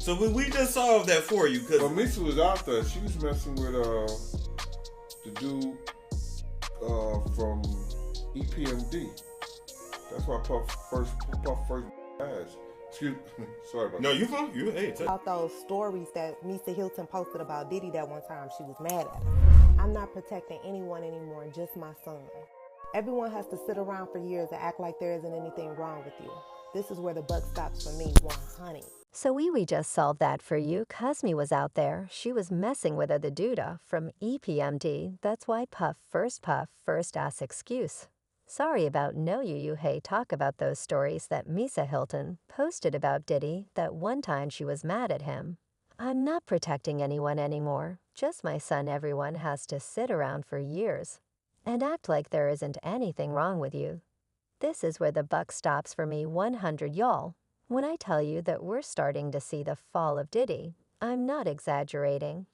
So we just solved that for you. But Misa was out there. She was messing with the dude from EPMD. That's why Puff first asked. Excuse me. Sorry about that. No, you fine. About those stories that Misa Hylton posted about Diddy that one time, she was mad at him. I'm not protecting anyone anymore, just my son. Everyone has to sit around for years and act like there isn't anything wrong with you. This is where the buck stops for me, 100. So we just solved that for you. Cosme was out there. She was messing with the duda from EPMD. That's why Puff first asked excuse. Sorry about no you hey talk about those stories that Misa Hylton posted about Diddy that one time she was mad at him. I'm not protecting anyone anymore. Just my son. Everyone has to sit around for years and act like there isn't anything wrong with you. This is where the buck stops for me, 100 y'all. When I tell you that we're starting to see the fall of Diddy, I'm not exaggerating.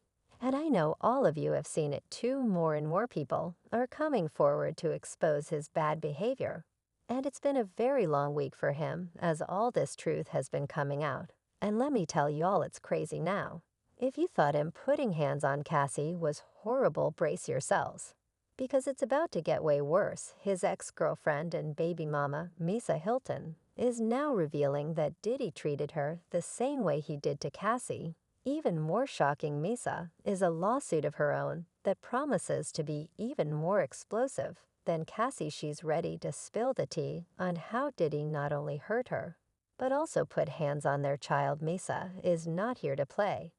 And I know all of you have seen it too. More and more people are coming forward to expose his bad behavior. And it's been a very long week for him as all this truth has been coming out. And let me tell y'all, it's crazy now. If you thought him putting hands on Cassie was horrible, brace yourselves. Because it's about to get way worse. His ex-girlfriend and baby mama, Misa Hylton, is now revealing that Diddy treated her the same way he did to Cassie. Even more shocking, Misa is a lawsuit of her own that promises to be even more explosive than Cassie. She's ready to spill the tea on how Diddy not only hurt her, but also put hands on their child. Misa is not here to play.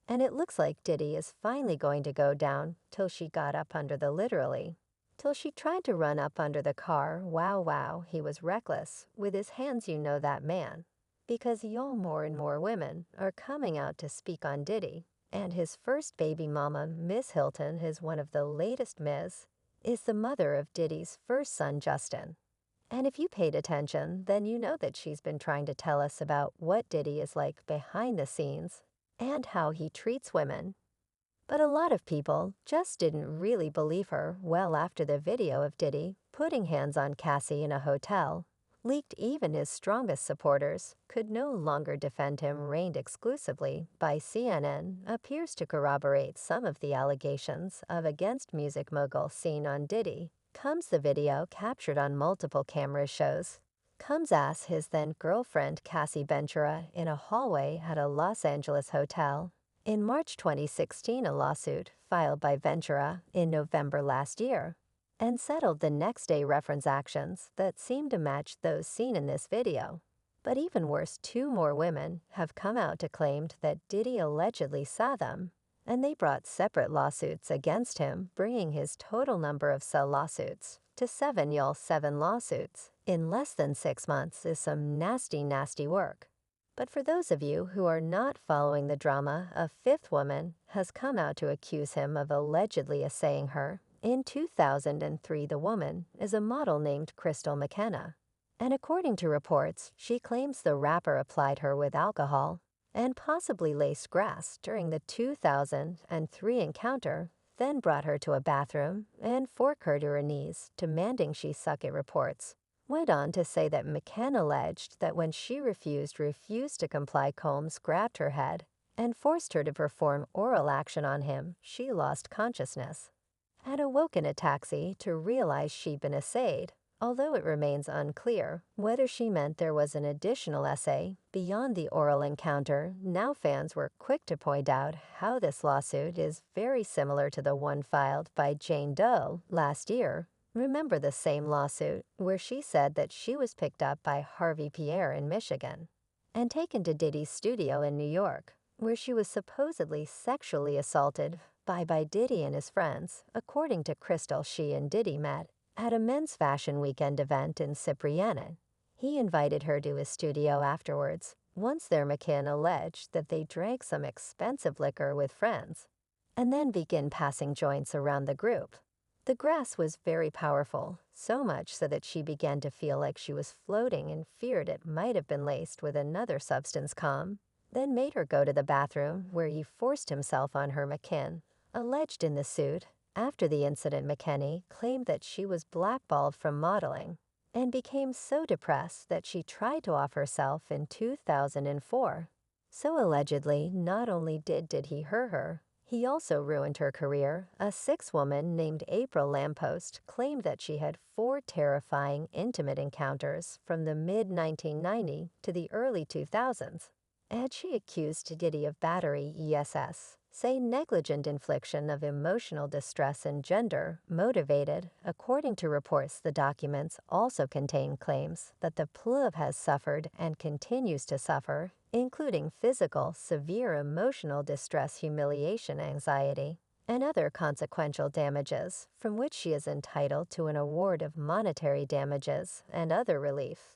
And it looks like Diddy is finally going to go down till she got up under the literally. Till she tried to run up under the car. Wow, he was reckless with his hands, you know that man. Because y'all, more and more women are coming out to speak on Diddy. And his first baby mama, Miss Hylton, is one of the latest. Ms. is the mother of Diddy's first son, Justin. And if you paid attention, then you know that she's been trying to tell us about what Diddy is like behind the scenes and how he treats women. But a lot of people just didn't really believe her. Well, after the video of Diddy putting hands on Cassie in a hotel leaked, even his strongest supporters could no longer defend him. Reigned exclusively by CNN appears to corroborate some of the allegations of against music mogul seen on Diddy. Comes the video captured on multiple camera shows. Comes as his then girlfriend Cassie Ventura in a hallway at a Los Angeles hotel. In March 2016, a lawsuit filed by Ventura in November last year and settled the next day. Reference actions that seem to match those seen in this video. But even worse, two more women have come out to claim that Diddy allegedly saw them, and they brought separate lawsuits against him, bringing his total number of lawsuits to 7. Y'all, 7 lawsuits in less than 6 months is some nasty work. But for those of you who are not following the drama, a 5th woman has come out to accuse him of allegedly assailing her. In 2003, the woman is a model named Crystal McKenna. And according to reports, she claims the rapper applied her with alcohol and possibly laced grass during the 2003 encounter, then brought her to a bathroom and forced her to her knees, demanding she suck it. Reports went on to say that McKenna alleged that when she refused to comply, Combs grabbed her head and forced her to perform oral action on him. She lost consciousness, had awoke in a taxi to realize she'd been essayed, although it remains unclear whether she meant there was an additional essay beyond the oral encounter. Now fans were quick to point out how this lawsuit is very similar to the one filed by Jane Doe last year. Remember the same lawsuit where she said that she was picked up by Harvey Pierre in Michigan and taken to Diddy's studio in New York, where she was supposedly sexually assaulted by Diddy and his friends. According to Crystal, she and Diddy met at a men's fashion weekend event in Cipriani. He invited her to his studio afterwards. Once there, McKinn alleged that they drank some expensive liquor with friends and then began passing joints around the group. The grass was very powerful, so much so that she began to feel like she was floating and feared it might have been laced with another substance. Then made her go to the bathroom, where he forced himself on her. McKinn alleged in the suit. After the incident, McKinney claimed that she was blackballed from modeling and became so depressed that she tried to off herself in 2004. So allegedly, not only did he hurt her, he also ruined her career. A sixth woman named April Lampost claimed that she had 4 terrifying intimate encounters from the mid-1990s to the early 2000s. And she accused Diddy of battery ESS, say negligent infliction of emotional distress and gender-motivated. According to reports, the documents also contain claims that the plug has suffered and continues to suffer, including physical, severe emotional distress, humiliation, anxiety, and other consequential damages, from which she is entitled to an award of monetary damages and other relief.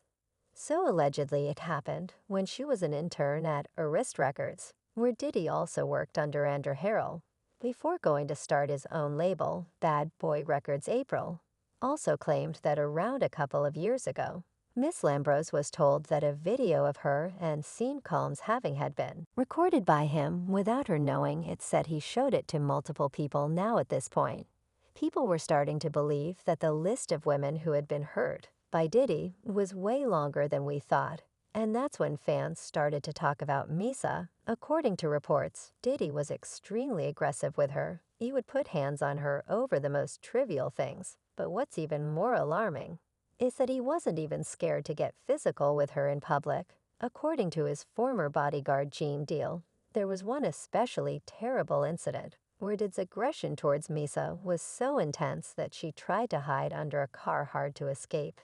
So allegedly it happened when she was an intern at Arist Records, where Diddy also worked under Andrew Harrell, before going to start his own label, Bad Boy Records. April also claimed that around a couple of years ago, Miss Lambrose was told that a video of her and Sean Combs having had been recorded by him without her knowing. It said he showed it to multiple people. Now at this point, people were starting to believe that the list of women who had been hurt by Diddy was way longer than we thought. And that's when fans started to talk about Misa. According to reports, Diddy was extremely aggressive with her. He would put hands on her over the most trivial things. But what's even more alarming is that he wasn't even scared to get physical with her in public. According to his former bodyguard Gene Deal, there was one especially terrible incident where Diddy's aggression towards Misa was so intense that she tried to hide under a car, hard to escape.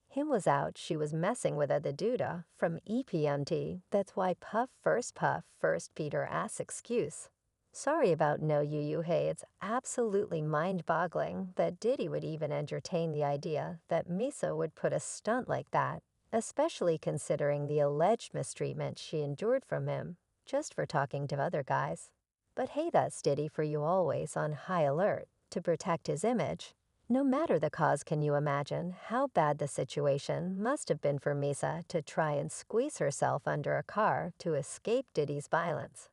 Him was out, she was messing with the Duda from EPMD. That's why Puff, first Peter ass excuse. Sorry about no you hey, it's absolutely mind-boggling that Diddy would even entertain the idea that Misa would put a stunt like that, especially considering the alleged mistreatment she endured from him, just for talking to other guys. But hey, that's Diddy for you, always on high alert to protect his image. No matter the cause, can you imagine how bad the situation must have been for Misa to try and squeeze herself under a car to escape Diddy's violence?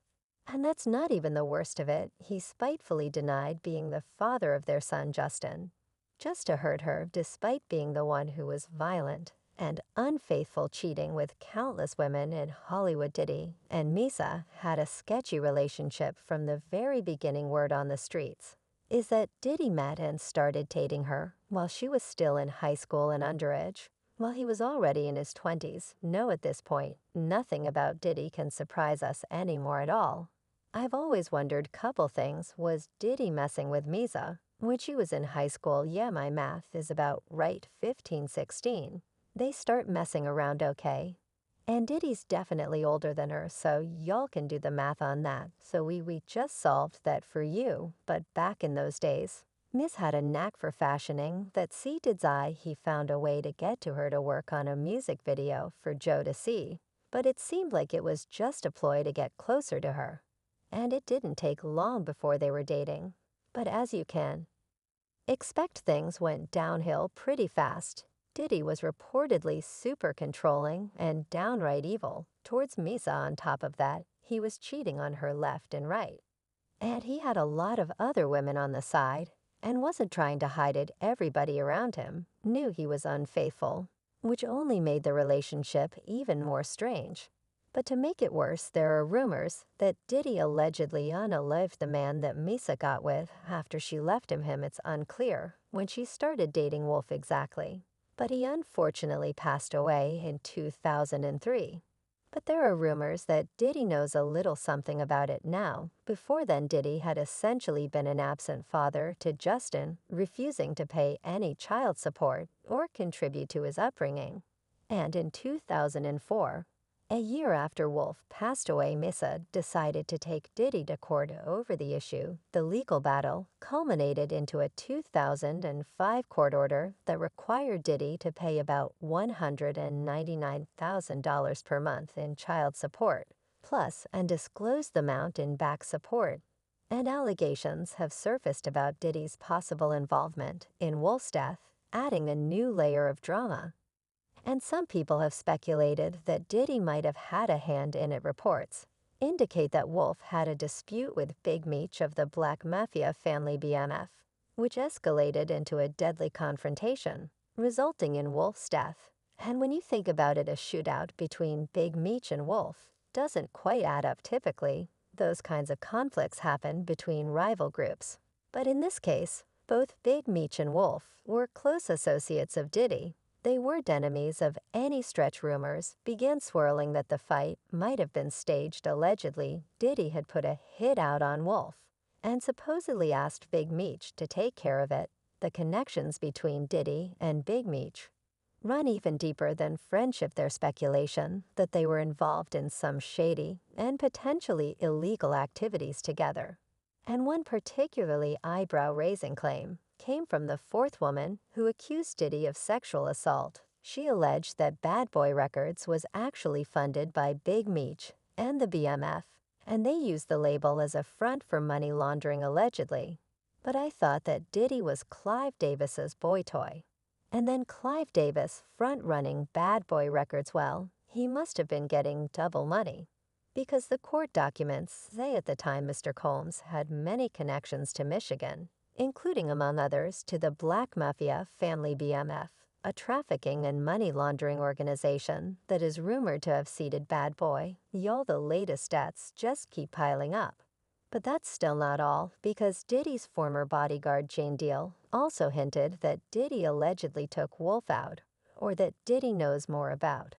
And that's not even the worst of it. He spitefully denied being the father of their son Justin, just to hurt her despite being the one who was violent and unfaithful, cheating with countless women in Hollywood. Diddy and Misa had a sketchy relationship from the very beginning. Word on the streets is that Diddy met and started dating her while she was still in high school and underage, while he was already in his 20s. No, at this point, nothing about Diddy can surprise us anymore at all. I've always wondered couple things. Was Diddy messing with Misa when she was in high school? Yeah, my math is about right, 15, 16. They start messing around, okay? And Diddy's definitely older than her, so y'all can do the math on that. So we just solved that for you. But back in those days, Miss had a knack for fashioning that Did's eye. He found a way to get to her to work on a music video for Joe to see. But it seemed like it was just a ploy to get closer to her. And it didn't take long before they were dating. But as you can expect, things went downhill pretty fast. Diddy was reportedly super controlling and downright evil towards Misa. On top of that, he was cheating on her left and right. And he had a lot of other women on the side and wasn't trying to hide it. Everybody around him knew he was unfaithful, which only made the relationship even more strange. But to make it worse, there are rumors that Diddy allegedly unalived the man that Misa got with after she left him. It's unclear when she started dating Wolf exactly, but he unfortunately passed away in 2003. But there are rumors that Diddy knows a little something about it now. Before then, Diddy had essentially been an absent father to Justin, refusing to pay any child support or contribute to his upbringing. And in 2004, a year after Wolf passed away, Misa decided to take Diddy to court over the issue. The legal battle culminated into a 2005 court order that required Diddy to pay about $199,000 per month in child support, plus and disclose the amount in back support. And allegations have surfaced about Diddy's possible involvement in Wolf's death, adding a new layer of drama. And some people have speculated that Diddy might have had a hand in it. Reports indicate that Wolf had a dispute with Big Meech of the Black Mafia family BMF, which escalated into a deadly confrontation, resulting in Wolf's death. And when you think about it, a shootout between Big Meech and Wolf doesn't quite add up typically. Those kinds of conflicts happen between rival groups. But in this case, both Big Meech and Wolf were close associates of Diddy. They weren't enemies of any stretch. Rumors began swirling that the fight might have been staged. Allegedly, Diddy had put a hit out on Wolf and supposedly asked Big Meech to take care of it. The connections between Diddy and Big Meech run even deeper than friendship. There's speculation that they were involved in some shady and potentially illegal activities together. And one particularly eyebrow-raising claim came from the fourth woman who accused Diddy of sexual assault. She alleged that Bad Boy Records was actually funded by Big Meech and the BMF, and they used the label as a front for money laundering allegedly. But I thought that Diddy was Clive Davis's boy toy. And then Clive Davis front-running Bad Boy Records. Well, he must have been getting double money. Because the court documents say at the time Mr. Combs had many connections to Michigan, including among others to the Black Mafia Family BMF, a trafficking and money laundering organization that is rumored to have seeded Bad Boy. Y'all, the latest stats just keep piling up. But that's still not all, because Diddy's former bodyguard Jane Deal also hinted that Diddy allegedly took Wolf out, or that Diddy knows more about